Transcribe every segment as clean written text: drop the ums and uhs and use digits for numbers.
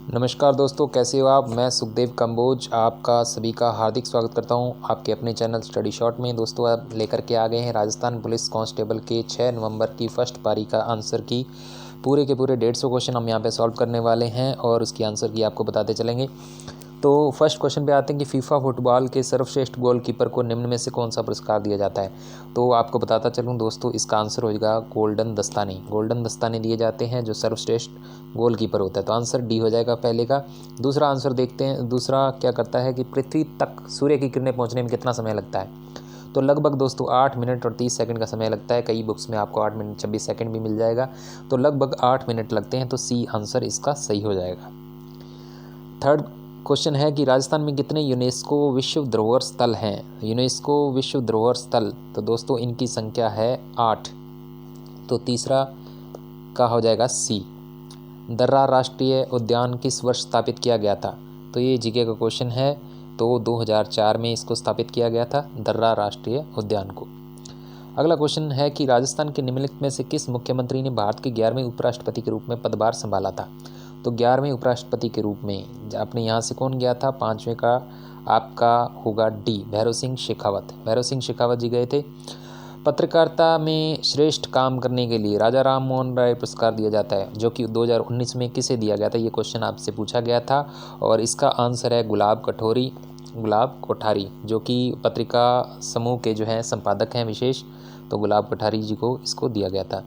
नमस्कार दोस्तों, कैसे हो आप। मैं सुखदेव कंबोज आपका सभी का हार्दिक स्वागत करता हूं आपके अपने चैनल स्टडी शॉर्ट में। दोस्तों, आप लेकर के आ गए हैं राजस्थान पुलिस कांस्टेबल के 6 नवंबर की फर्स्ट पारी का आंसर की पूरे के पूरे 150 क्वेश्चन हम यहां पे सॉल्व करने वाले हैं और उसकी आंसर की आपको बताते चलेंगे। तो फर्स्ट क्वेश्चन पे आते हैं कि फीफा फुटबॉल के सर्वश्रेष्ठ गोलकीपर को निम्न में से कौन सा पुरस्कार दिया जाता है। तो आपको बताता चलूँ दोस्तों, इसका आंसर होगा गोल्डन दस्ताने। गोल्डन दस्ताने दिए जाते हैं जो सर्वश्रेष्ठ गोलकीपर होता है। तो आंसर डी हो जाएगा पहले का। दूसरा आंसर देखते हैं। दूसरा क्या करता है कि पृथ्वी तक सूर्य की किरणें पहुंचने में कितना समय लगता है। तो लगभग दोस्तों 8 मिनट और 30 सेकंड का समय लगता है। कई बुक्स में आपको 8 मिनट 26 सेकंड भी मिल जाएगा। तो लगभग 8 मिनट लगते हैं। तो सी आंसर इसका सही हो जाएगा। थर्ड क्वेश्चन है कि राजस्थान में कितने यूनेस्को विश्व धरोहर स्थल हैं। यूनेस्को विश्व धरोहर स्थल, तो दोस्तों इनकी संख्या है 8। तो तीसरा का हो जाएगा सी। दर्रा राष्ट्रीय उद्यान किस वर्ष स्थापित किया गया था। तो ये जीके का क्वेश्चन है। तो 2004 में इसको स्थापित किया गया था, दर्रा राष्ट्रीय उद्यान को। अगला क्वेश्चन है कि राजस्थान के निम्नलिखित में से किस मुख्यमंत्री ने भारत के 11वें उपराष्ट्रपति के रूप में पदभार संभाला था। तो 11वें उपराष्ट्रपति के रूप में अपने यहाँ से कौन गया था। 5वें का आपका होगा डी, भैरव सिंह शेखावत। भैरव सिंह शेखावत जी गए थे। पत्रकारिता में श्रेष्ठ काम करने के लिए राजा राम मोहन राय पुरस्कार दिया जाता है, जो कि 2019 में किसे दिया गया था। ये क्वेश्चन आपसे पूछा गया था और इसका आंसर है गुलाब कोठारी, जो कि पत्रिका समूह के जो हैं संपादक हैं विशेष। तो गुलाब कोठारी जी को इसको दिया गया था।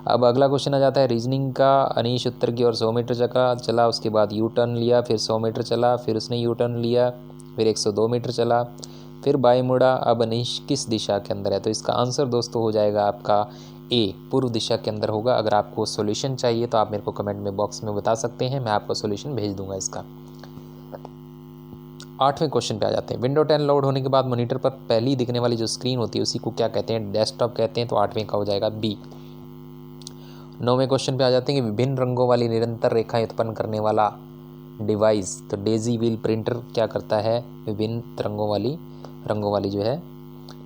अब अगला क्वेश्चन आ जाता है रीजनिंग का। अनीश उत्तर की ओर 100 मीटर चला, उसके बाद यू टर्न लिया, फिर 100 मीटर चला, फिर उसने यू टर्न लिया, फिर 102 मीटर चला, फिर बाई मुड़ा। अब अनीश किस दिशा के अंदर है। तो इसका आंसर दोस्तों हो जाएगा आपका ए, पूर्व दिशा के अंदर होगा। अगर आपको सॉल्यूशन चाहिए तो आप मेरे को कमेंट में बॉक्स में बता सकते हैं, मैं आपको सॉल्यूशन भेज दूंगा इसका। 8वें क्वेश्चन पे आ जाते हैं। विंडो 10 लोड होने के बाद मॉनिटर पर पहली दिखने वाली जो स्क्रीन होती है उसी को क्या कहते हैं। डेस्कटॉप कहते हैं। तो 8वें का हो जाएगा बी। 9वें क्वेश्चन पे आ जाते हैं कि विभिन्न रंगों वाली निरंतर रेखाएं उत्पन्न करने वाला डिवाइस। तो डेजी व्हील प्रिंटर क्या करता है, विभिन्न रंगों वाली जो है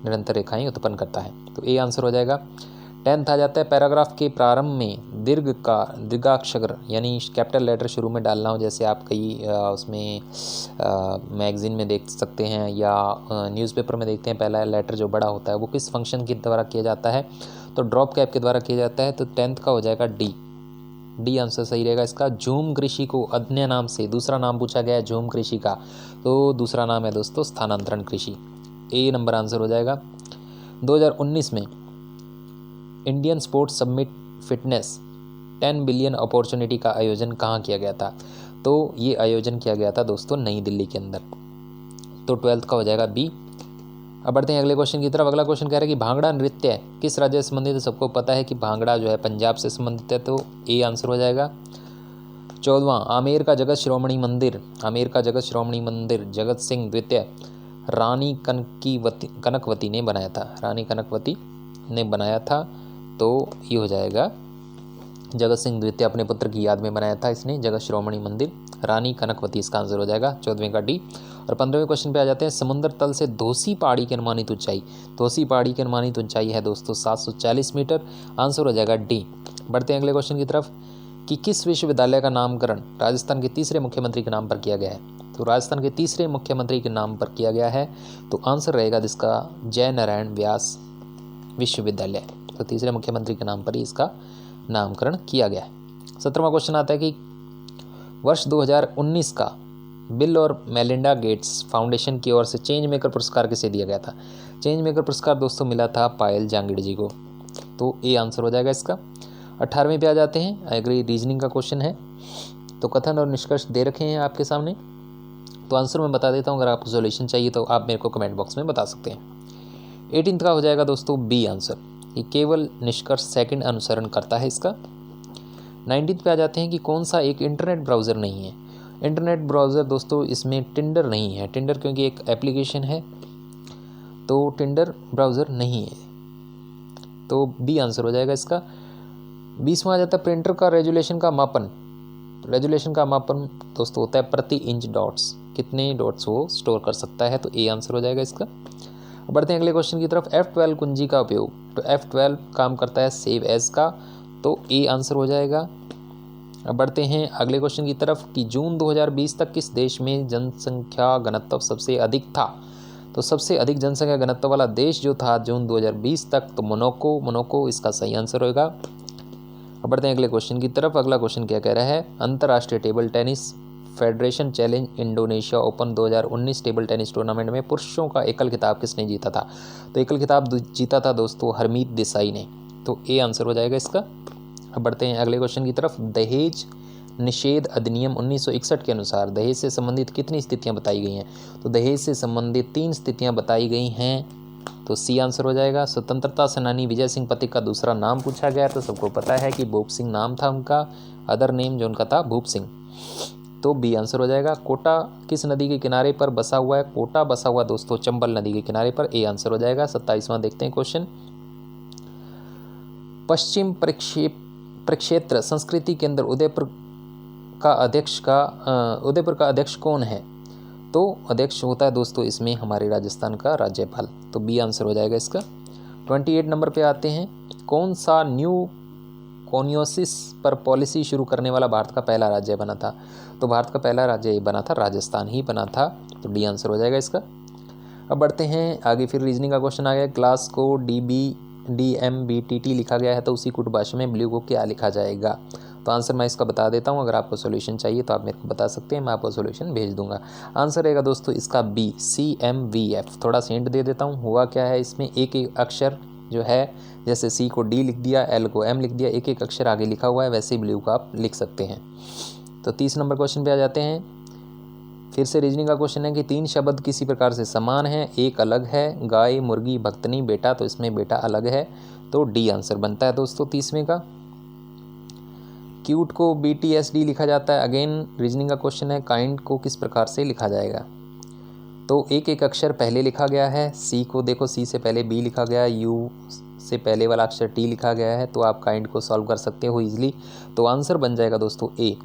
निरंतर रेखाएं उत्पन्न करता है। तो ए आंसर हो जाएगा। 10th आ जाता है पैराग्राफ के प्रारंभ में दीर्घाक्षर यानी कैपिटल लेटर शुरू में डालना हो। जैसे आप कई उसमें मैगजीन में देख सकते हैं या न्यूज़पेपर में देखते हैं, पहला लेटर जो बड़ा होता है वो किस फंक्शन के द्वारा किया जाता है। तो ड्रॉप कैप के द्वारा किया जाता है। तो 10th का हो जाएगा डी आंसर सही रहेगा इसका। झूम कृषि को अन्य नाम से दूसरा नाम पूछा गया है झूम कृषि का। तो दूसरा नाम है दोस्तों स्थानांतरण कृषि। ए नंबर आंसर हो जाएगा। 2019 में Indian sports summit fitness 10 billion opportunity का आयोजन कहाँ किया गया था। तो ये आयोजन किया गया था दोस्तों नई दिल्ली के अंदर। तो 12th का हो जाएगा बी। अब बढ़ते हैं अगले क्वेश्चन की तरफ। अगला क्वेश्चन कह रहा है कि भांगड़ा नृत्य किस राज्य से संबंधित है। सबको पता है कि भांगड़ा जो है पंजाब से संबंधित है। तो ए आंसर हो जाएगा। 14वां आमेर का जगत श्रोमणी मंदिर जगत सिंह द्वितीय रानी कनकवती ने बनाया था। रानी कनकवती ने बनाया था। तो ये हो जाएगा जगत सिंह द्वितीय अपने पुत्र की याद में बनाया था इसने जगत श्रोमणी मंदिर। रानी कनकवती इसका आंसर हो जाएगा। 14वें का डी। और 15वें क्वेश्चन पे आ जाते हैं। समुद्र तल से धोसी पहाड़ी की अनुमानित ऊंचाई। धोसी पहाड़ी की अनुमानित ऊंचाई है दोस्तों 740 मीटर। आंसर हो जाएगा डी। बढ़ते हैं अगले क्वेश्चन की तरफ कि किस विश्वविद्यालय का नामकरण राजस्थान के तीसरे मुख्यमंत्री के नाम पर किया गया है। तो राजस्थान के तीसरे मुख्यमंत्री के नाम पर किया गया है। तो आंसर रहेगा जिसका जय नारायण व्यास विश्वविद्यालय। तो तीसरे मुख्यमंत्री के नाम पर ही इसका नामकरण किया गया है। 17वां क्वेश्चन आता है कि वर्ष 2019 का बिल और मेलिंडा गेट्स फाउंडेशन की ओर से चेंज मेकर पुरस्कार किसे दिया गया था। चेंज मेकर पुरस्कार दोस्तों मिला था पायल जांगिड़ जी को। तो ए आंसर हो जाएगा इसका। 18वें पे आ जाते हैं। एग्री रीजनिंग का क्वेश्चन है। तो कथन और निष्कर्ष दे रखे हैं आपके सामने। तो आंसर मैं बता देता हूँ। अगर आपको सॉल्यूशन चाहिए तो आप मेरे को कमेंट बॉक्स में बता सकते हैं। 18th का हो जाएगा दोस्तों बी आंसर, कि केवल निष्कर्ष सेकंड अनुसरण करता है इसका। 19th पे आ जाते हैं कि कौन सा एक इंटरनेट ब्राउज़र नहीं है। इंटरनेट ब्राउज़र दोस्तों इसमें टिंडर नहीं है। टिंडर क्योंकि एक एप्लीकेशन है, तो टिंडर ब्राउज़र नहीं है। तो बी आंसर हो जाएगा इसका। 20वां आ जाता है प्रिंटर का रेजुलेशन का मापन। रेजुलेशन का मापन दोस्तों होता है प्रति इंच डॉट्स, कितने डॉट्स वो स्टोर कर सकता है। तो ए आंसर हो जाएगा इसका। बढ़ते हैं अगले क्वेश्चन की तरफ। F12 कुंजी का उपयोग। तो F12 काम करता है सेव एज का। तो ए आंसर हो जाएगा। अब बढ़ते हैं अगले क्वेश्चन की तरफ कि जून 2020 तक किस देश में जनसंख्या घनत्व सबसे अधिक था। तो सबसे अधिक जनसंख्या घनत्व वाला देश जो था जून 2020 तक, तो मोनाको इसका सही आंसर होगा। अब बढ़ते हैं अगले क्वेश्चन की तरफ। अगला क्वेश्चन क्या कह रहा है, अंतर्राष्ट्रीय table tennis federation challenge Indonesia open 2019 table tennis tournament में पुरुषों का एकल खिताब किसने जीता था। तो एकल खिताब जीता था दोस्तों हरमीत देसाई ने, तो ए आंसर हो जाएगा इसका। अब बढ़ते हैं अगले क्वेश्चन की तरफ। दहेज निषेध अधिनियम 1961 के अनुसार दहेज से संबंधित कितनी स्थितियां बताई गई हैं। तो दहेज से संबंधित 3 स्थितियां बताई गई हैं, तो सी आंसर हो जाएगा। स्वतंत्रता सेनानी विजय सिंह पथिक का दूसरा नाम पूछा गया, तो सबको पता है कि भूप सिंह नाम था उनका, अदर नेम जो उनका था भूप सिंह, तो बी आंसर हो जाएगा। कोटा किस नदी के किनारे पर बसा हुआ है। कोटा बसा हुआ दोस्तों चंबल नदी के किनारे पर, ए आंसर हो जाएगा। 27वां देखते हैं क्वेश्चन। पश्चिम प्रक्षेत्र संस्कृति केंद्र उदयपुर का अध्यक्ष कौन है। तो अध्यक्ष होता है दोस्तों इसमें हमारे राजस्थान का राज्यपाल, तो बी आंसर हो जाएगा इसका। 28 नंबर पे आते हैं। कौन सा न्यू कॉन्योसिस पर पॉलिसी शुरू करने वाला भारत का पहला राज्य बना था। तो भारत का पहला राज्य ये बना था, राजस्थान ही बना था, तो डी आंसर हो जाएगा इसका। अब बढ़ते हैं आगे, फिर रीजनिंग का क्वेश्चन आ गया। ग्लास को DMBTT लिखा गया है, तो उसी कुट भाषा में ब्लू को क्या लिखा जाएगा। तो आंसर मैं इसका बता देता हूँ, अगर आपको सॉल्यूशन चाहिए तो आप मेरे को बता सकते हैं, मैं आपको सॉल्यूशन भेज दूंगा। आंसर रहेगा दोस्तों इसका बी CMVF। थोड़ा सा हिंट दे देता हूँ, हुआ क्या है इसमें, एक एक अक्षर जो है, जैसे सी को डी लिख दिया, एल को एम लिख दिया, एक एक अक्षर आगे लिखा हुआ है, वैसे ही ब्लू का आप लिख सकते हैं। तो 30 नंबर क्वेश्चन पे आ जाते हैं। फिर से रीजनिंग का क्वेश्चन है कि 3 शब्द किसी प्रकार से समान हैं, एक अलग है, गाय मुर्गी भक्तनी बेटा, तो इसमें बेटा अलग है, तो डी आंसर बनता है दोस्तों 30वें का। क्यूट को BTSD लिखा जाता है, अगेन रीजनिंग का क्वेश्चन है, काइंड को किस प्रकार से लिखा जाएगा। तो एक एक अक्षर पहले लिखा गया है, सी को देखो, सी से पहले बी लिखा गया है, यू से पहले वाला अक्षर टी लिखा गया है, तो आप काइंड को सॉल्व कर सकते हो इजीली, तो आंसर बन जाएगा दोस्तों ए।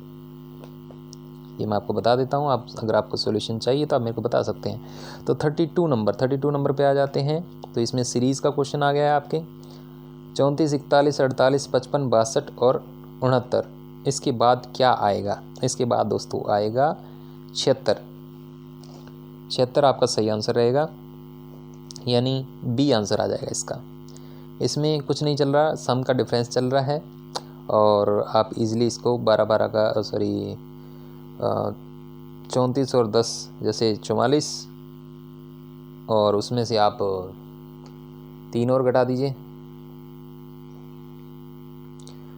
ये मैं आपको बता देता हूँ, आप अगर आपको सॉल्यूशन चाहिए तो आप मेरे को बता सकते हैं। तो 32 नंबर पे आ जाते हैं। तो इसमें सीरीज़ का क्वेश्चन आ गया है आपके 34, 41, 48, 55, 62 और 69। इसके बाद क्या आएगा, इसके बाद दोस्तों आएगा 76। 76 आपका सही आंसर रहेगा, यानी बी आंसर आ जाएगा इसका। इसमें कुछ नहीं चल रहा, सम का डिफरेंस चल रहा है, और आप इजीली इसको 12 का 34 और 10 जैसे 44, और उसमें से आप 3 और घटा दीजिए,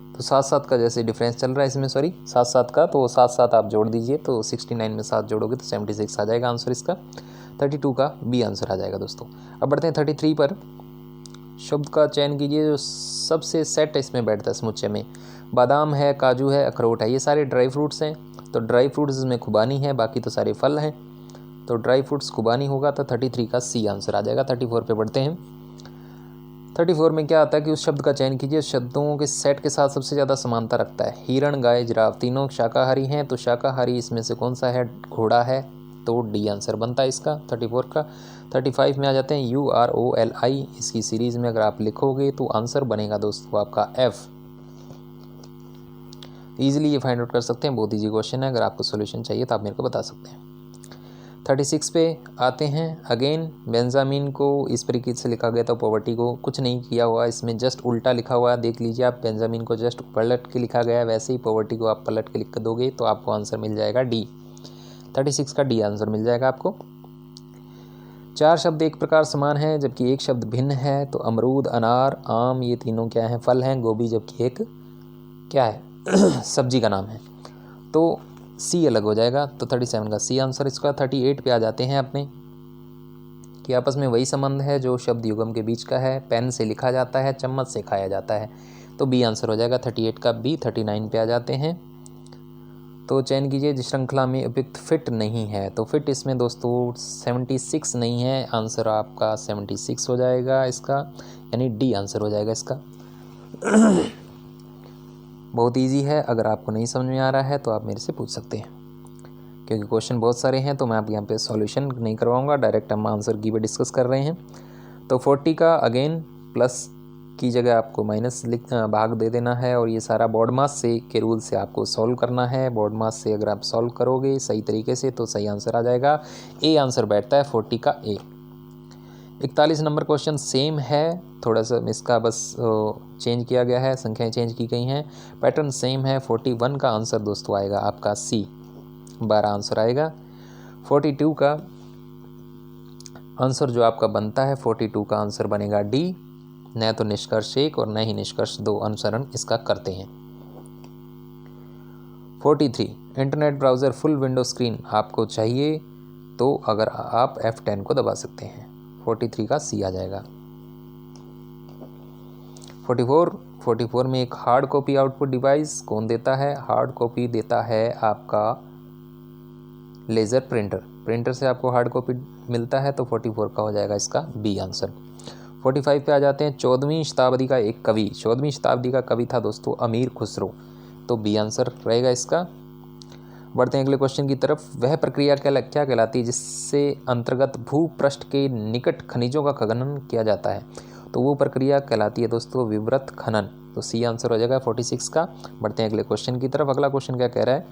तो 7 का जैसे डिफरेंस चल रहा है इसमें, 7 का, तो 7 आप जोड़ दीजिए, तो 69 में 7 जोड़ोगे तो 76 आ जाएगा आंसर इसका। 32 का बी आंसर आ जाएगा दोस्तों। अब बढ़ते हैं 33 पर। शब्द का चयन कीजिए जो सबसे सेट इसमें बैठता है समुच्चय में। बादाम है, काजू है, अखरोट है, ये सारे ड्राई फ्रूट्स हैं, तो ड्राई फ्रूट्स इसमें खुबानी है, बाकी तो सारे फल हैं, तो ड्राई फ्रूट्स खुबानी होगा, तो 33 का सी आंसर आ जाएगा। 34 पे बढ़ते हैं। 34 में क्या आता है कि उस शब्द का चयन कीजिए शब्दों के सेट के साथ सबसे ज़्यादा समानता रखता है। हिरण, गाय, जिराफ तीनों शाकाहारी हैं, तो शाकाहारी इसमें से कौन सा है, घोड़ा है, तो डी आंसर बनता है इसका 34 का। 35 में आ जाते हैं। UROLI इसकी सीरीज़ में अगर आप लिखोगे तो आंसर बनेगा दोस्तों आपका F। ईजिली ये फाइंड आउट कर सकते हैं, बहुत ईजी क्वेश्चन है, अगर आपको सॉल्यूशन चाहिए तो आप मेरे को बता सकते हैं। 36 पे आते हैं। अगेन बेंजामिन को इस तरीके से लिखा गया था, पॉवर्टी को कुछ नहीं किया हुआ, इसमें जस्ट उल्टा लिखा हुआ है, देख लीजिए आप, बेंजामिन को जस्ट पलट के लिखा गया है, वैसे ही पॉवर्टी को आप पलट के लिख दोगे तो आपको आंसर मिल जाएगा डी। 36 का डी आंसर मिल जाएगा आपको। 4 शब्द एक प्रकार समान हैं जबकि एक शब्द भिन्न है, तो अमरूद, अनार, आम ये तीनों क्या हैं, फल हैं, गोभी जबकि एक क्या है सब्जी का नाम है, तो सी अलग हो जाएगा, तो 37 का सी आंसर इसका। 38 पे आ जाते हैं अपने कि आपस में वही संबंध है जो शब्द युगम के बीच का है, पेन से लिखा जाता है, चम्मच से खाया जाता है, तो बी आंसर हो जाएगा 38 का बी। 39 पे आ जाते हैं। तो चयन कीजिए जिस श्रृंखला में उपयुक्त फिट नहीं है, तो फिट इसमें दोस्तों 76 नहीं है, आंसर आपका 76 हो जाएगा इसका, यानी डी आंसर हो जाएगा इसका। बहुत इजी है, अगर आपको नहीं समझ में आ रहा है तो आप मेरे से पूछ सकते हैं, क्योंकि क्वेश्चन बहुत सारे हैं, तो मैं आप यहाँ पे सॉल्यूशन नहीं करवाऊँगा, डायरेक्ट हम आंसर की भी डिस्कस कर रहे हैं। तो 40 का अगेन प्लस की जगह आपको माइनस भाग दे देना है और ये सारा बोर्ड मास से के रूल से आपको सॉल्व करना है। बोर्ड मास से अगर आप सॉल्व करोगे सही तरीके से तो सही आंसर आ जाएगा। ए आंसर बैठता है 40 का ए। 41 नंबर क्वेश्चन सेम है, थोड़ा सा इसका बस चेंज किया गया है, संख्याएं चेंज की गई हैं, पैटर्न सेम है। 41 का आंसर दोस्तों आएगा आपका सी, 12 आंसर आएगा। 42 का आंसर जो आपका बनता है 42 का आंसर बनेगा डी, न तो निष्कर्ष 1 और न ही निष्कर्ष 2 अनुसरण इसका करते हैं। 43 internet browser full window screen आपको चाहिए तो अगर आप F10 को दबा सकते हैं। 43 का सी आ जाएगा। 44 में एक हार्ड कॉपी आउटपुट डिवाइस कौन देता है? हार्ड कॉपी देता है आपका लेज़र प्रिंटर से आपको हार्ड कॉपी मिलता है, तो 44 का हो जाएगा इसका बी आंसर। 45 पे आ जाते हैं। 14वीं शताब्दी का एक कवि, 14वीं शताब्दी का कवि था दोस्तों अमीर खुसरो, तो बी आंसर रहेगा इसका। बढ़ते हैं अगले क्वेश्चन की तरफ। वह प्रक्रिया क्या कहलाती है जिससे अंतर्गत भूपृष्ठ के निकट खनिजों का खनन किया जाता है? तो वो प्रक्रिया कहलाती है दोस्तों विवृत खनन, तो सी आंसर हो जाएगा 46 का। बढ़ते हैं अगले क्वेश्चन की तरफ। अगला क्वेश्चन क्या कह रहा है?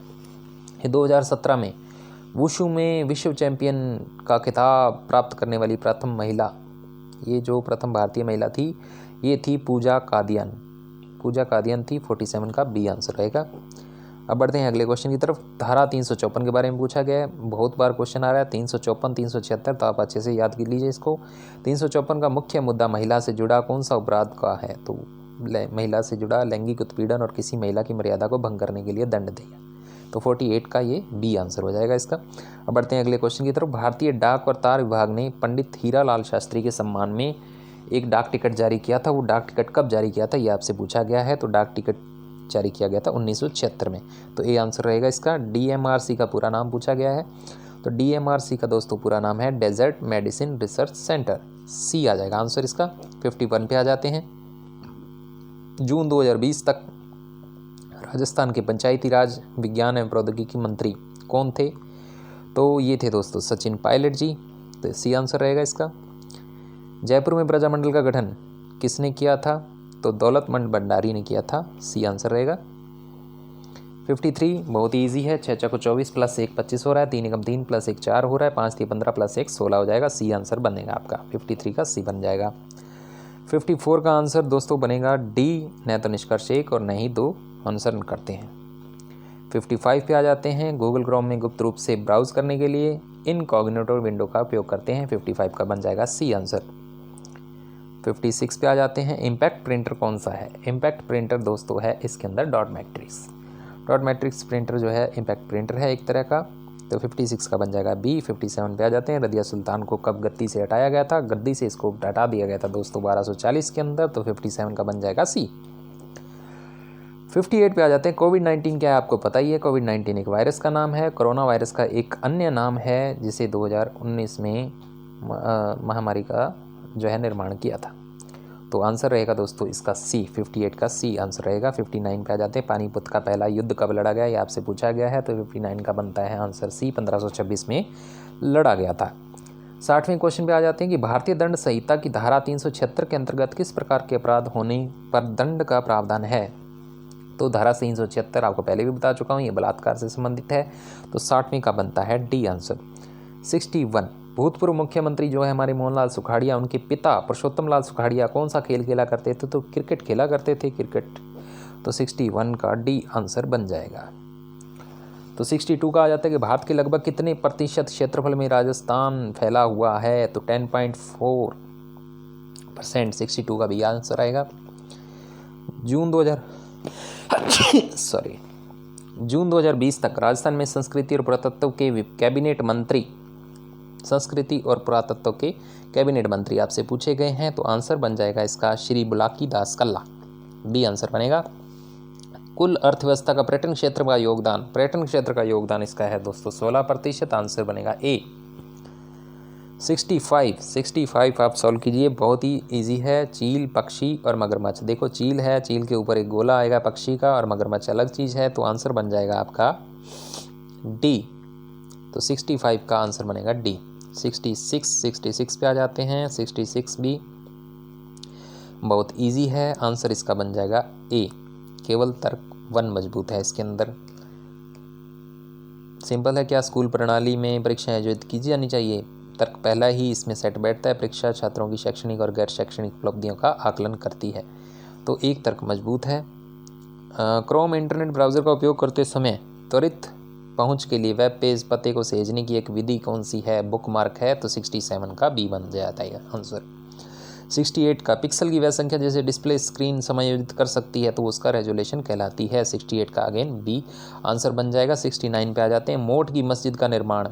2017 में वुशु में विश्व चैंपियन का खिताब प्राप्त करने वाली प्रथम महिला, ये जो प्रथम भारतीय महिला थी ये थी पूजा कादियान थी। 47 का बी आंसर रहेगा। अब बढ़ते हैं अगले क्वेश्चन की तरफ। धारा 354 के बारे में पूछा गया है, बहुत बार क्वेश्चन आ रहा है 354 376, तो आप अच्छे से याद कर लीजिए इसको। 354 का मुख्य मुद्दा महिला से जुड़ा कौन सा अपराध का है? तो महिला से जुड़ा लैंगिक उत्पीड़न और किसी महिला की मर्यादा को भंग करने के लिए दंड देगा, तो 48 का ये बी आंसर हो जाएगा इसका। अब बढ़ते हैं अगले क्वेश्चन की तरफ। भारतीय डाक और तार विभाग ने पंडित हीरालाल शास्त्री के सम्मान में एक डाक टिकट जारी किया था, वो डाक टिकट कब जारी किया था ये आपसे पूछा गया है। तो डाक टिकट जारी किया गया था 1976 में, तो ए आंसर रहेगा इसका। DMRC का पूरा नाम पूछा गया है, तो DMRC का दोस्तों पूरा नाम है डेजर्ट मेडिसिन रिसर्च सेंटर, सी आ जाएगा आंसर इसका। 51 पे आ जाते हैं। जून 2020 तक राजस्थान के पंचायती राज विज्ञान एवं प्रौद्योगिकी मंत्री कौन थे? तो ये थे दोस्तों सचिन पायलट जी, तो सी आंसर रहेगा इसका। जयपुर में प्रजामंडल का गठन किसने किया था? तो दौलतमंद भंडारी ने किया था, सी आंसर रहेगा। 53 बहुत ही ईजी है, 6 चौको 24 प्लस 1 25 हो रहा है, 3 एकम 3 प्लस 1 4 हो रहा है, 5 3 15 प्लस 1 16 हो जाएगा, सी आंसर बनेगा आपका। 53 का सी बन जाएगा। 54 का आंसर दोस्तों बनेगा डी, न तो निष्कर्ष 1 और न ही 2 अनुसरण करते हैं। 55 पे आ जाते हैं। गूगल क्रोम में गुप्त रूप से ब्राउज करने के लिए इनकॉग्निटो विंडो का उपयोग करते हैं, 55 का बन जाएगा सी आंसर। 56 पे आ जाते हैं। इम्पैक्ट प्रिंटर कौन सा है? इम्पैक्ट प्रिंटर दोस्तों है इसके अंदर डॉट मैट्रिक्स प्रिंटर जो है इम्पैक्ट प्रिंटर है एक तरह का, तो 56 का बन जाएगा बी। 57 पे आ जाते हैं। रदिया सुल्तान को कब गद्दी से हटाया गया था? गद्दी से इसको हटा दिया गया था दोस्तों 1240 के अंदर, तो 57 का बन जाएगा सी। 58 पे आ जाते हैं। कोविड-19 क्या है आपको पता ही है, कोविड-19 एक वायरस का नाम है, कोरोना वायरस का एक अन्य नाम है जिसे 2019 में महामारी का जो है निर्माण किया था, तो आंसर रहेगा दोस्तों इसका सी। 58 का सी आंसर रहेगा। 59 पे आ जाते हैं। पानीपत का पहला युद्ध कब लड़ा गया ये आपसे पूछा गया है, तो 59 का बनता है आंसर सी, 1526 में लड़ा गया था। 60वें क्वेश्चन पे आ जाते हैं कि भारतीय दंड संहिता की धारा 376 के अंतर्गत किस प्रकार के अपराध होने पर दंड का प्रावधान है? तो धारा 376 आपको पहले भी बता चुका हूँ, ये बलात्कार से संबंधित है, तो 60वें का बनता है डी आंसर। 61 भूतपूर्व मुख्यमंत्री जो है हमारे मोहनलाल सुखाड़िया, उनके पिता पुरुषोत्तम लाल सुखाड़िया कौन सा खेल खेला करते थे? तो क्रिकेट खेला करते थे, क्रिकेट, तो 61 का डी आंसर बन जाएगा। तो 62 का आ जाता है कि भारत के लगभग कितने प्रतिशत क्षेत्रफल में राजस्थान फैला हुआ है? तो 10.4%, 62 का भी आंसर आएगा। जून 2020 तक राजस्थान में संस्कृति और पुरातत्व के कैबिनेट मंत्री, संस्कृति और पुरातत्व के कैबिनेट मंत्री आपसे पूछे गए हैं, तो आंसर बन जाएगा इसका श्री बुलाकी दास कल्ला, बी आंसर बनेगा। कुल अर्थव्यवस्था का पर्यटन क्षेत्र का योगदान इसका है दोस्तों 16%, आंसर बनेगा ए। 65 आप सॉल्व कीजिए, बहुत ही इजी है। चील, पक्षी और मगरमच्छ, देखो चील है, चील के ऊपर एक गोला आएगा पक्षी का, और मगरमच्छ अलग चीज़ है, तो आंसर बन जाएगा आपका डी। तो 65 का आंसर बनेगा डी। 66 पे आ जाते हैं। 66 भी बहुत इजी है, आंसर इसका बन जाएगा ए। केवल तर्क 1 मजबूत है इसके अंदर। सिंपल है, क्या स्कूल प्रणाली में परीक्षाएं आयोजित की जानी चाहिए? तर्क पहला ही इसमें सेट बैठता है। परीक्षा छात्रों की शैक्षणिक और गैर शैक्षणिक उपलब्धियों का आकलन करती है, तो एक तर्क मजबूत है। क्रोम इंटरनेट ब्राउज़र का उपयोग करते समय त्वरित पहुंच के लिए वेब पेज पते को सहेजने की एक विधि कौन सी है? बुकमार्क है, तो 67 का बी बन जाता है आंसर। 68 का पिक्सल की वह संख्या जैसे डिस्प्ले स्क्रीन समायोजित कर सकती है, तो उसका रेजोल्यूशन कहलाती है। 68 का अगेन बी आंसर बन जाएगा। 69 पे आ जाते हैं। मोट की मस्जिद का निर्माण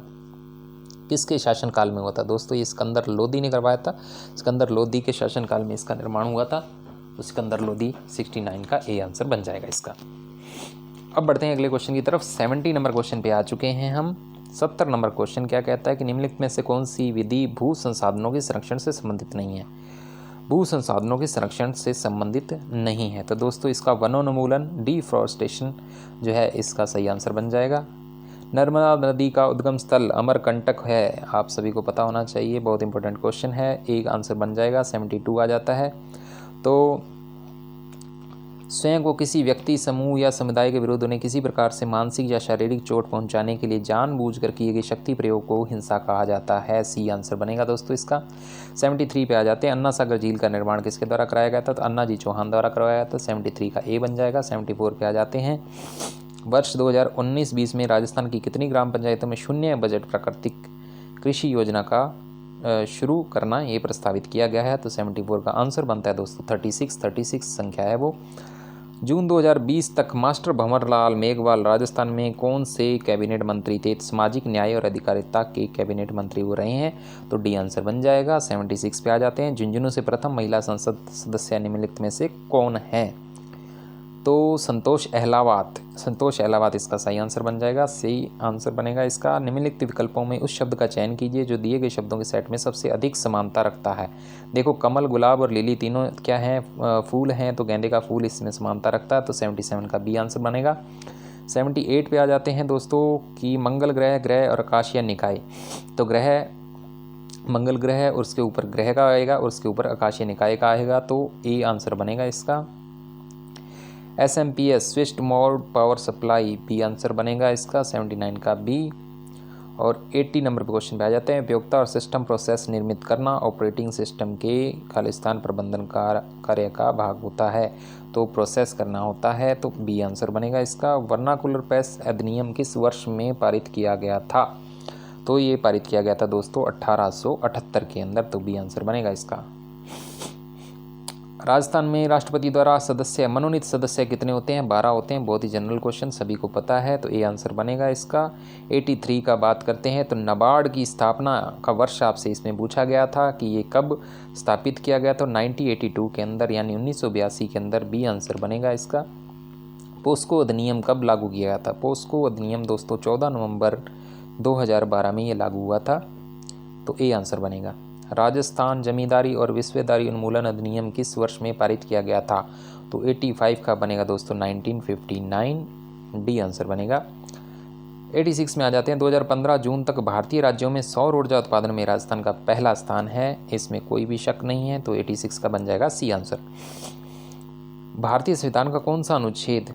किसके शासनकाल में हुआ था? दोस्तों ये सिकंदर लोदी ने करवाया था। सिकंदर लोदी के शासनकाल में इसका निर्माण हुआ था, तो सिकंदर लोदी 69 का ए आंसर बन जाएगा इसका। अब बढ़ते हैं अगले क्वेश्चन की तरफ। 70 नंबर क्वेश्चन पे आ चुके हैं हम। 70 नंबर क्वेश्चन क्या कहता है कि निम्नलिखित में से कौन सी विधि भू संसाधनों के संरक्षण से संबंधित नहीं है? भू संसाधनों के संरक्षण से संबंधित नहीं है, तो दोस्तों इसका वनोन्मूलन डिफॉरेस्टेशन जो है इसका सही आंसर बन जाएगा। नर्मदा नदी का उद्गम स्थल अमरकंटक है, आप सभी को पता होना चाहिए, बहुत इंपॉर्टेंट क्वेश्चन है। एक आंसर बन जाएगा। 72 आ जाता है। तो स्वयं को किसी व्यक्ति समूह या समुदाय के विरुद्ध उन्हें किसी प्रकार से मानसिक या शारीरिक चोट पहुंचाने के लिए जानबूझकर किए गए शक्ति प्रयोग को हिंसा कहा जाता है। सी आंसर बनेगा दोस्तों इसका। 73 पे आ जाते हैं। अन्ना सागर झील का निर्माण किसके द्वारा कराया गया था? तो अन्ना जी चौहान द्वारा करवाया गया था। 73 का ए बन जाएगा। 74 पे आ जाते हैं। वर्ष 2019-20 में राजस्थान की कितनी ग्राम पंचायतों में शून्य बजट प्राकृतिक कृषि योजना का शुरू करना ये प्रस्तावित किया गया है? तो 74 का आंसर बनता है दोस्तों 36 संख्या है वो। जून 2020 तक मास्टर भंवरलाल मेघवाल राजस्थान में कौन से कैबिनेट मंत्री थे? सामाजिक न्याय और अधिकारिता के कैबिनेट मंत्री वो रहे हैं, तो डी आंसर बन जाएगा। 76 पे आ जाते हैं। झुंझुनू से प्रथम महिला संसद सदस्य निम्नलिखित में से कौन है? तो संतोष अहलावत इसका सही आंसर बन जाएगा। सही आंसर बनेगा इसका। निम्नलिखित विकल्पों में उस शब्द का चयन कीजिए जो दिए गए शब्दों के सेट में सबसे अधिक समानता रखता है। देखो कमल, गुलाब और लिली तीनों क्या हैं? फूल हैं, तो गेंदे का फूल इसमें समानता रखता है, तो 77 का बी आंसर बनेगा। 78 पे आ जाते हैं दोस्तों कि मंगल ग्रह और आकाशीय निकाय, तो ग्रह मंगल ग्रह और उसके ऊपर ग्रह का आएगा और उसके ऊपर आकाशीय निकाय का आएगा, तो ए आंसर बनेगा इसका। SMPS switched mode power supply B answer बनेगा इसका। 79 का बी। और 80 नंबर पे क्वेश्चन पे आ जाते हैं। उपयोगिता और सिस्टम प्रोसेस निर्मित करना ऑपरेटिंग सिस्टम के खालिस्तान प्रबंधन कार्य का भाग होता है, तो प्रोसेस करना होता है, तो बी आंसर बनेगा इसका। वर्नाकुलर प्रेस अधिनियम किस वर्ष में पारित किया गया था? तो ये पारित किया गया था दोस्तों 1878 के अंदर, तो बी आंसर बनेगा इसका। राजस्थान में राष्ट्रपति द्वारा मनोनीत सदस्य कितने होते हैं? 12 होते हैं। बहुत ही जनरल क्वेश्चन, सभी को पता है, तो ए आंसर बनेगा इसका। 83 का बात करते हैं तो नाबार्ड की स्थापना का वर्ष आपसे इसमें पूछा गया था कि ये कब स्थापित किया गया था? 1982 के अंदर, यानी 1982 के अंदर। बी आंसर बनेगा इसका। पोस्को अधिनियम कब लागू किया गया था? पोस्को अधिनियम दोस्तों 14 नवंबर 2012 में ये लागू हुआ था, तो ए आंसर बनेगा। राजस्थान जमींदारी और विश्वेदारी उन्मूलन अधिनियम किस वर्ष में पारित किया गया था? तो 85 का बनेगा दोस्तों 1959, डी आंसर बनेगा। 86 में आ जाते हैं। 2015 जून तक भारतीय राज्यों में सौर ऊर्जा उत्पादन में राजस्थान का पहला स्थान है, इसमें कोई भी शक नहीं है, तो 86 का बन जाएगा सी आंसर। भारतीय संविधान का कौन सा अनुच्छेद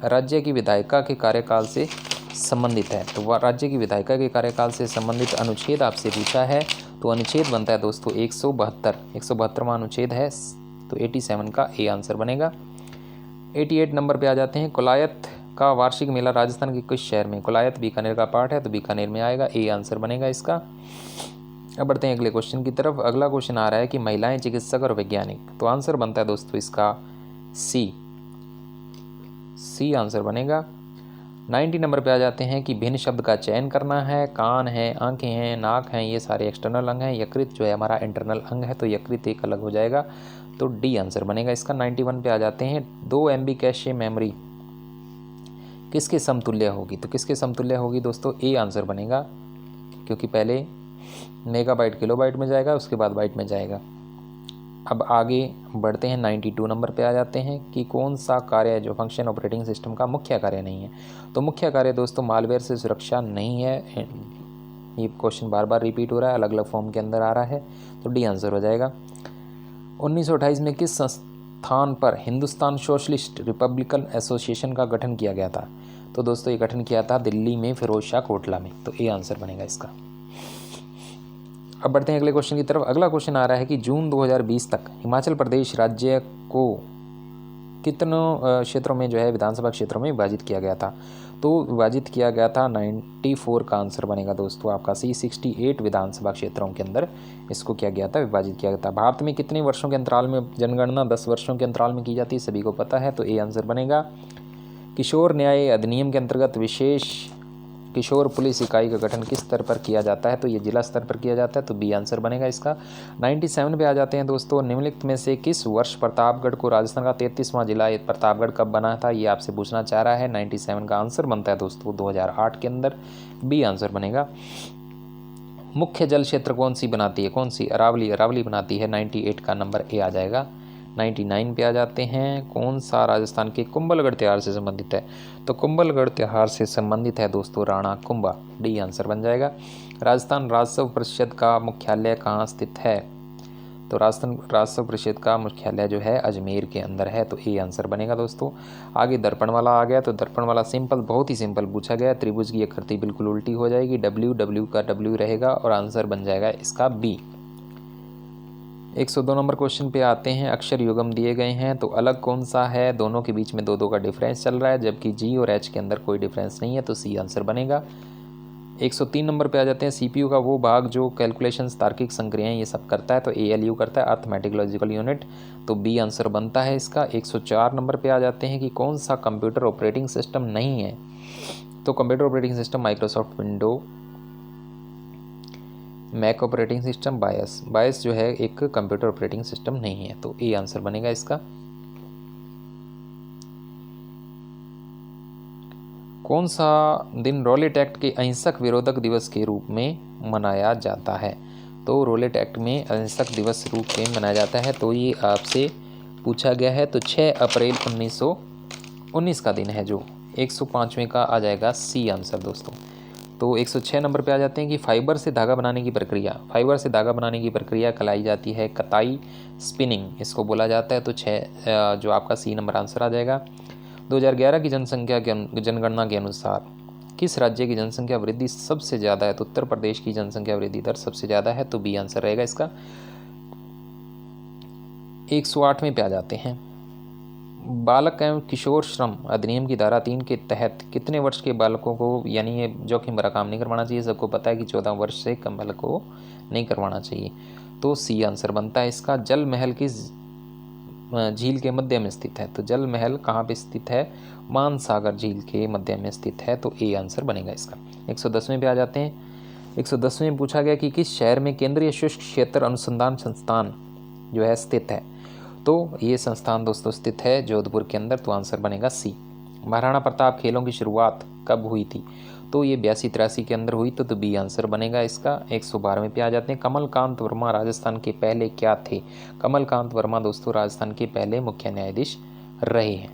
राज्य की विधायिका के कार्यकाल से संबंधित है? तो राज्य की विधायिका के कार्यकाल से संबंधित अनुच्छेद आपसे पूछा है, तो अनुच्छेद बनता है दोस्तों 172वां अनुच्छेद है, तो 87 का ए आंसर बनेगा। 88 नंबर पे आ जाते हैं। कोलायत का वार्षिक मेला राजस्थान के किस शहर में? कोलायत बीकानेर का पार्ट है, तो बीकानेर में आएगा, ए आंसर बनेगा इसका। अब बढ़ते हैं अगले क्वेश्चन की तरफ। अगला क्वेश्चन आ रहा है कि महिलाएं चिकित्सक और वैज्ञानिक, तो आंसर बनता है दोस्तों इसका सी आंसर बनेगा। 90 नंबर पे आ जाते हैं कि भिन्न शब्द का चयन करना है। कान है, आंखें हैं, नाक हैं, ये सारे एक्सटर्नल अंग हैं। यकृत जो है हमारा इंटरनल अंग है, तो यकृत एक अलग हो जाएगा, तो डी आंसर बनेगा इसका। 91 पे आ जाते हैं। 2 MB कैशे मेमोरी किसके समतुल्य होगी? तो किसके समतुल्य होगी दोस्तों? ए आंसर बनेगा, क्योंकि पहले मेगाबाइट किलोबाइट में जाएगा, उसके बाद बाइट में जाएगा। अब आगे बढ़ते हैं। 92 नंबर पे आ जाते हैं कि कौन सा कार्य जो फंक्शन ऑपरेटिंग सिस्टम का मुख्य कार्य नहीं है? तो मुख्य कार्य दोस्तों मालवेयर से सुरक्षा नहीं है। ये क्वेश्चन बार बार रिपीट हो रहा है, अलग अलग फॉर्म के अंदर आ रहा है, तो डी आंसर हो जाएगा। 1928 में किस संस्थान पर हिंदुस्तान सोशलिस्ट रिपब्लिकन एसोसिएशन का गठन किया गया था? तो दोस्तों ये गठन किया था दिल्ली में फिरोज शाह कोटला में। तो ये आंसर बनेगा इसका। अब बढ़ते हैं अगले क्वेश्चन की तरफ। अगला क्वेश्चन आ रहा है कि जून 2020 तक हिमाचल प्रदेश राज्य को कितनों क्षेत्रों में जो है विधानसभा क्षेत्रों में विभाजित किया गया था? तो विभाजित किया गया था 94 का आंसर बनेगा दोस्तों आपका सी। 68 विधानसभा क्षेत्रों के अंदर इसको किया गया था, विभाजित किया गया था। भारत में कितने वर्षों के अंतराल में जनगणना? 10 वर्षों के अंतराल में की जाती है, सभी को पता है। तो ए आंसर बनेगा। किशोर न्याय अधिनियम के अंतर्गत विशेष किशोर पुलिस इकाई का गठन किस स्तर पर किया जाता है? तो ये जिला स्तर पर किया जाता है। तो बी आंसर बनेगा इसका। 97 पे आ जाते हैं दोस्तों। निम्नलिखित में से किस वर्ष प्रतापगढ़ को राजस्थान का 33वां जिला प्रतापगढ़ कब बना था? ये आपसे पूछना चाह रहा है। 97 का आंसर बनता है दोस्तों 2008 के अंदर। बी आंसर बनेगा। मुख्य जल क्षेत्र कौन सी बनाती है? कौन सी? अरावली। अरावली बनाती है। 98 का नंबर ए आ जाएगा। 99 पे आ जाते हैं। कौन सा राजस्थान के कुंभलगढ़ त्यौहार से संबंधित है? तो कुंभलगढ़ त्यौहार से संबंधित है दोस्तों राणा कुंभा। डी आंसर बन जाएगा। राजस्थान राजस्व परिषद का मुख्यालय कहाँ स्थित है? तो राजस्थान राजस्व परिषद का मुख्यालय जो है अजमेर के अंदर है। तो ए आंसर बनेगा दोस्तों। आगे दर्पण वाला आ गया। तो दर्पण वाला सिंपल, बहुत ही सिंपल पूछा गया। त्रिभुज की आकृति बिल्कुल उल्टी हो जाएगी। डब्ल्यू का डब्ल्यू रहेगा और आंसर बन जाएगा इसका बी। 102 नंबर क्वेश्चन पे आते हैं। अक्षर युग्म दिए गए हैं तो अलग कौन सा है? दोनों के बीच में 2-2 का डिफरेंस चल रहा है, जबकि जी और एच के अंदर कोई डिफरेंस नहीं है। तो सी आंसर बनेगा। 103 नंबर पे आ जाते हैं। सीपीयू का वो भाग जो कैलकुलेशंस, तार्किक संक्रियाएं ये सब करता है। तो एएलयू करता है, अर्थमेटिक लॉजिकल यूनिट। तो बी आंसर बनता है इसका। 104 नंबर पे आ जाते हैं कि कौन सा कंप्यूटर ऑपरेटिंग सिस्टम नहीं है? तो computer operating system Microsoft Window, Mac operating system, BIOS जो है एक कंप्यूटर ऑपरेटिंग सिस्टम नहीं है। तो ए आंसर बनेगा इसका। कौन सा दिन रोलेट एक्ट के अहिंसक विरोधक दिवस के रूप में मनाया जाता है? तो रोलेट एक्ट में अहिंसक दिवस रूप में मनाया जाता है। तो ये आपसे पूछा गया है। तो 6 अप्रैल 1919 का दिन है जो 105वें का आ जाएगा सी आंसर दोस्तों। तो 106 नंबर पे आ जाते हैं कि फाइबर से धागा बनाने की प्रक्रिया कहलाई जाती है कताई, स्पिनिंग इसको बोला जाता है। तो 6 जो आपका सी नंबर आंसर आ जाएगा। 2011 की जनगणना के अनुसार किस राज्य की जनसंख्या वृद्धि सबसे ज़्यादा है? तो उत्तर प्रदेश की जनसंख्या वृद्धि दर सबसे ज़्यादा है। तो बी आंसर रहेगा इसका। 108वें पे आ जाते हैं। बालक एवं किशोर श्रम अधिनियम की धारा 3 के तहत कितने वर्ष के बालकों को, यानी ये जोखिम भरा काम नहीं करवाना चाहिए। सबको पता है कि 14 वर्ष से कम बालक को नहीं करवाना चाहिए। तो सी आंसर बनता है इसका। जल महल किस झील के मध्य में स्थित है? तो जल महल कहाँ पे स्थित है? मानसागर झील के मध्य में स्थित है। तो ए आंसर बनेगा इसका। 110वें पे आ जाते हैं। 110वें में पूछा गया कि किस शहर में केंद्रीय शुष्क क्षेत्र अनुसंधान संस्थान जो है स्थित है? तो ये संस्थान दोस्तों स्थित है जोधपुर के अंदर। तो आंसर बनेगा सी। महाराणा प्रताप खेलों की शुरुआत कब हुई थी? तो ये 82-83 के अंदर हुई। तो बी आंसर बनेगा इसका। 112वें पे आ जाते हैं। कमलकांत वर्मा राजस्थान के पहले क्या थे? कमलकांत वर्मा दोस्तों राजस्थान के पहले मुख्य न्यायाधीश रहे हैं।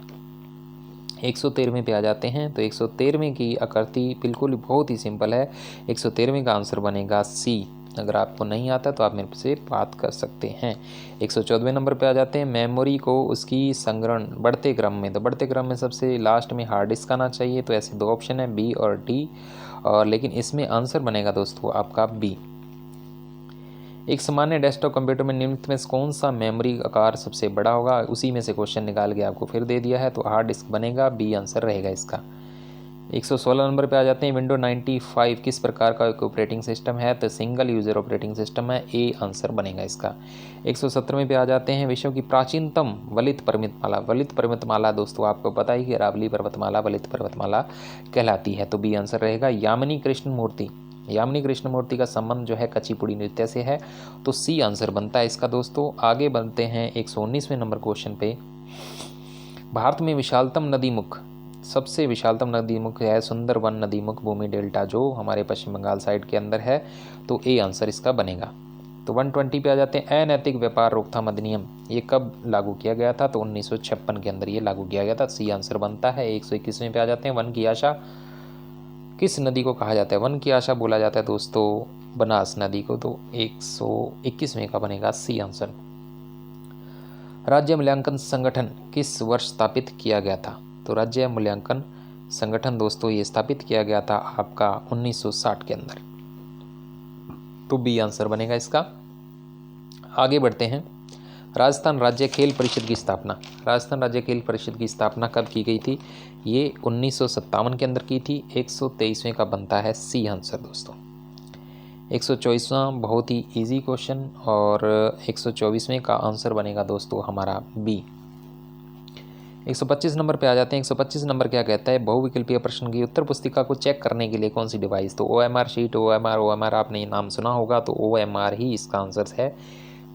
113वें पे आ जाते हैं। तो 113वें की आकृति बिल्कुल बहुत ही सिंपल है। 113वें का आंसर बनेगा सी। अगर आपको नहीं आता तो आप मेरे से बात कर सकते हैं। 114वें नंबर पे आ जाते हैं। मेमोरी को उसकी संग्रहण बढ़ते क्रम में, तो बढ़ते क्रम में सबसे लास्ट में हार्ड डिस्क आना चाहिए। तो ऐसे 2 ऑप्शन है बी और डी, और लेकिन इसमें आंसर बनेगा दोस्तों आपका बी। एक सामान्य डेस्कटॉप कंप्यूटर में निम्नलिखित में कौन सा मेमोरी आकार सबसे बड़ा होगा? उसी में से क्वेश्चन निकाल के आपको फिर दे दिया है। तो हार्ड डिस्क बनेगा। बी आंसर रहेगा इसका। 116 नंबर पे आ जाते हैं। विंडो 95 किस प्रकार का एक ऑपरेटिंग सिस्टम है? तो सिंगल यूजर ऑपरेटिंग सिस्टम है। ए आंसर बनेगा इसका। 117वें पे आ जाते हैं। विश्व की प्राचीनतम वलित पर्वतमाला। वलित पर्वतमाला दोस्तों आपको पता ही कि अरावली पर्वतमाला वलित पर्वतमाला कहलाती है। तो बी आंसर रहेगा। यामिनी कृष्णमूर्ति, यामिनी कृष्णमूर्ति का संबंध जो है कुचिपुड़ी नृत्य से है। तो सी आंसर बनता है इसका दोस्तों। आगे बनते हैं 119वें नंबर क्वेश्चन पे। भारत में विशालतम नदी मुख, सबसे विशालतम नदी मुख है सुंदरवन नदी मुख भूमि डेल्टा जो हमारे पश्चिम बंगाल साइड के अंदर है। तो ए आंसर इसका बनेगा। तो 120 पे आ जाते हैं। अनैतिक व्यापार रोकथाम अधिनियम ये कब लागू किया गया था? तो 1956 के अंदर ये लागू किया गया था। सी आंसर बनता है। 121वें पे आ जाते हैं। वन की आशा किस नदी को कहा जाता है? वन की आशा बोला जाता है दोस्तों बनास नदी को। तो 121वें का बनेगा सी आंसर। राज्य मूल्यांकन संगठन किस वर्ष स्थापित किया गया था? तो राज्य मूल्यांकन संगठन दोस्तों ये स्थापित किया गया था आपका 1960 के अंदर। तो बी आंसर बनेगा इसका। आगे बढ़ते हैं। राजस्थान राज्य खेल परिषद की स्थापना, राजस्थान राज्य खेल परिषद की स्थापना कब की गई थी? ये 1957 के अंदर की थी। 123वें का बनता है सी आंसर दोस्तों। 124वां बहुत ही इजी क्वेश्चन और 124वें का आंसर बनेगा दोस्तों हमारा बी। 125 नंबर पे आ जाते हैं। 125 नंबर क्या कहता है? बहुविकल्पीय प्रश्न की उत्तर पुस्तिका को चेक करने के लिए कौन सी डिवाइस? तो OMR शीट, OMR आपने ये नाम सुना होगा, तो OMR ही इसका आंसर है।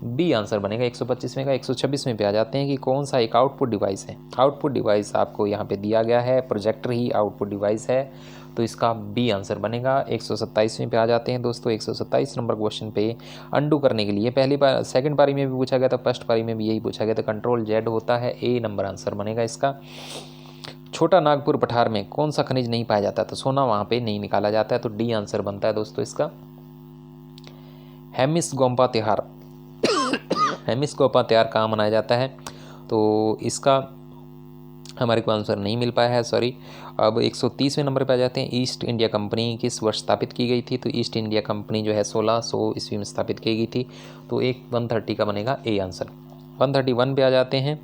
बी आंसर बनेगा 125वें का। 126वें पे आ जाते हैं कि कौन सा एक आउटपुट डिवाइस है? आउटपुट डिवाइस आपको यहाँ पे दिया गया है, प्रोजेक्टर ही आउटपुट डिवाइस है, तो इसका बी आंसर बनेगा। 127वें पे आ जाते हैं दोस्तों। 127 नंबर क्वेश्चन पे अंडू करने के लिए पहली बार सेकंड पारी में भी पूछा गया था, फर्स्ट पारी में भी यही पूछा गया था, कंट्रोल जेड होता है, ए नंबर आंसर बनेगा इसका। छोटा नागपुर पठार में कौन सा खनिज नहीं पाया जाता? तो सोना वहाँ पे नहीं निकाला जाता है, तो डी आंसर बनता है दोस्तों इसका। हेमिस गोम्पा त्योहार हेमिस गोम्पा त्योहार कहाँ मनाया जाता है? तो इसका हमारे को आंसर नहीं मिल पाया है, सॉरी। अब 130वें नंबर पे आ जाते हैं। ईस्ट इंडिया कंपनी किस वर्ष स्थापित की गई थी? तो ईस्ट इंडिया कंपनी जो है 1600 ईस्वी में स्थापित की गई थी, तो 130 का बनेगा ए आंसर। 131 पे आ जाते हैं।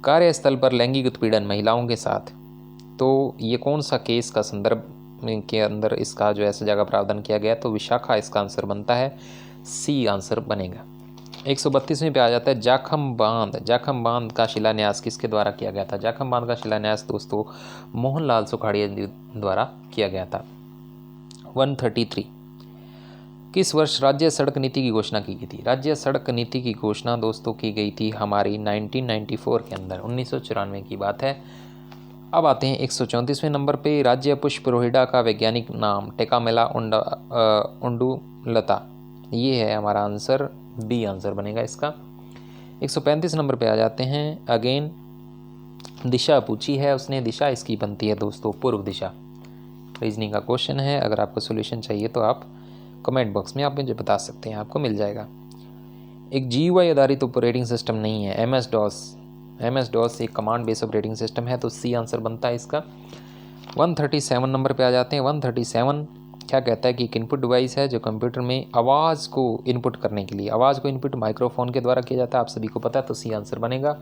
कार्यस्थल पर लैंगिक उत्पीड़न महिलाओं के साथ, तो ये कौन सा केस का संदर्भ के अंदर इसका जो है सजा का प्रावधान किया गया? तो विशाखा इसका आंसर बनता है, सी आंसर बनेगा। 132वें पे आ जाता है। जाखम बांध का शिलान्यास किसके द्वारा किया गया था? जाखम बांध का शिलान्यास दोस्तों मोहनलाल सुखाड़िया द्वारा किया गया था। 133 किस वर्ष राज्य सड़क नीति की घोषणा की गई थी? राज्य सड़क नीति की घोषणा दोस्तों की गई थी हमारी 1994 के अंदर, 1994 की बात है। अब आते हैं 134वें नंबर पे। राज्य पुष्प रोहिड़ा का वैज्ञानिक नाम? टेकामेला उंडुलता, ये है हमारा आंसर, बी आंसर बनेगा इसका। 135 नंबर पे आ जाते हैं। अगेन दिशा पूछी है उसने, दिशा इसकी बनती है दोस्तों पूर्व दिशा। रीजनिंग का क्वेश्चन है, अगर आपको सॉल्यूशन चाहिए तो आप कमेंट बॉक्स में आप मुझे बता सकते हैं, आपको मिल जाएगा। एक GUI आधारित ऑपरेटिंग सिस्टम नहीं है, MS DOS एक कमांड बेस्ड ऑपरेटिंग सिस्टम है, तो सी आंसर बनता है इसका। 137 नंबर पे आ जाते हैं। 137 क्या कहता है कि एक इनपुट डिवाइस है जो कंप्यूटर में आवाज़ को इनपुट करने के लिए, आवाज़ को इनपुट माइक्रोफोन के द्वारा किया जाता है, आप सभी को पता है, तो सी आंसर बनेगा।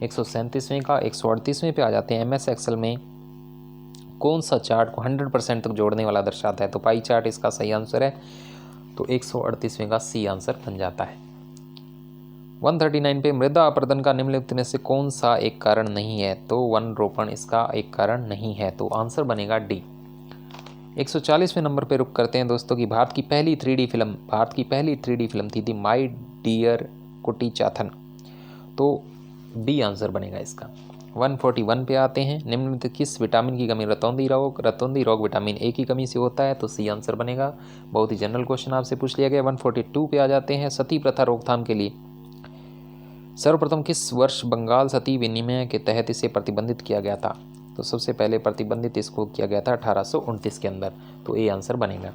137वें का। 138वें पे आ जाते हैं। MS एक्सेल में कौन सा चार्ट को 100% तक जोड़ने वाला दर्शाता है? तो पाई चार्ट इसका सही आंसर है, तो 138वें का सी आंसर बन जाता है। 139 पे मृदा अपरदन का निम्नलिखित में से कौन सा एक कारण नहीं है? तो वन रोपण इसका एक कारण नहीं है, तो आंसर बनेगा डी। 140वें नंबर पे रुक करते हैं दोस्तों कि भारत की पहली 3D फिल्म थी माई डियर कुटी चाथन, तो बी आंसर बनेगा इसका। 141 पे आते हैं। निम्नलिखित किस विटामिन की कमी? रतौंधी रोग विटामिन ए की कमी से होता है, तो सी आंसर बनेगा। बहुत ही जनरल क्वेश्चन आपसे पूछ लिया गया। 142 पे आ जाते हैं। सती प्रथा रोकथाम के लिए सर्वप्रथम किस वर्ष बंगाल सती विनिमय के तहत इसे प्रतिबंधित किया गया था? तो सबसे पहले प्रतिबंधित इसको किया गया था 1829 के अंदर, तो ए आंसर बनेगा।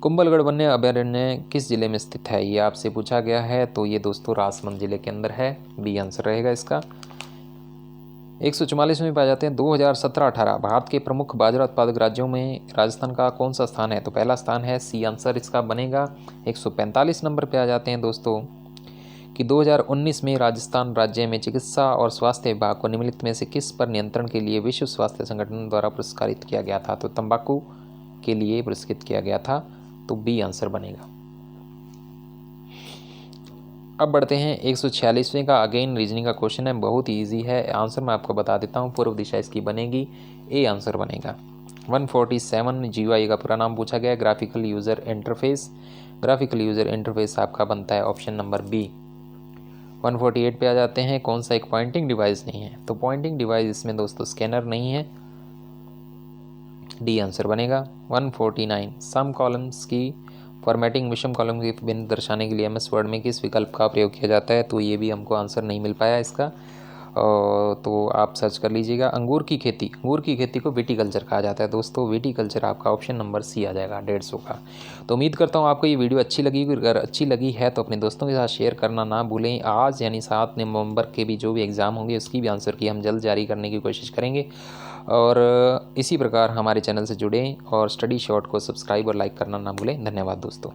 कुंभलगढ़ वन्य अभयारण्य किस जिले में स्थित है? ये आपसे पूछा गया है, तो ये दोस्तों राजसमंद जिले के अंदर है, बी आंसर रहेगा इसका। 144 में पाए जाते हैं। 2017-18 भारत के प्रमुख बाजरा उत्पादक राज्यों में राजस्थान का कौन सा स्थान है? तो पहला स्थान है, सी आंसर इसका बनेगा। 145 नंबर पे आ जाते हैं दोस्तों कि 2019 में राजस्थान राज्य में चिकित्सा और स्वास्थ्य विभाग को निम्नलिखित में से किस पर नियंत्रण के लिए विश्व स्वास्थ्य संगठन द्वारा पुरस्कृत किया गया था? तो तंबाकू के लिए पुरस्कृत किया गया था, तो बी आंसर बनेगा। अब बढ़ते हैं 146वें का। अगेन रीजनिंग का क्वेश्चन है, बहुत ही ईजी है, आंसर मैं आपको बता देता हूँ। पूर्व दिशा इसकी बनेगी, ए आंसर बनेगा। 147 GUI का पूरा नाम पूछा गया, graphical user interface. Graphical user interface आपका बनता है ऑप्शन नंबर बी। 148 पे आ जाते हैं। कौन सा एक पॉइंटिंग डिवाइस नहीं है? तो पॉइंटिंग डिवाइस इसमें दोस्तों स्कैनर नहीं है, डी आंसर बनेगा। 149 सम कॉलम्स की फॉर्मेटिंग विषम कॉलम के बिंदु दर्शाने के लिए MS वर्ड में किस विकल्प का प्रयोग किया जाता है? तो ये भी हमको आंसर नहीं मिल पाया इसका। तो आप सर्च कर लीजिएगा अंगूर की खेती को विटीकल्चर कहा जाता है दोस्तों। विटीकल्चर आपका ऑप्शन नंबर सी आ जाएगा 150 का। तो उम्मीद करता हूँ आपको ये वीडियो अच्छी लगी। अगर अच्छी लगी है तो अपने दोस्तों के साथ शेयर करना ना भूलें। आज यानी 7 नवंबर के भी जो भी एग्ज़ाम होंगे उसकी भी आंसर की हम जल्द जारी करने की कोशिश करेंगे। और इसी प्रकार हमारे चैनल से जुड़ें और स्टडी शॉर्ट को सब्सक्राइब और लाइक करना ना भूलें। धन्यवाद दोस्तों।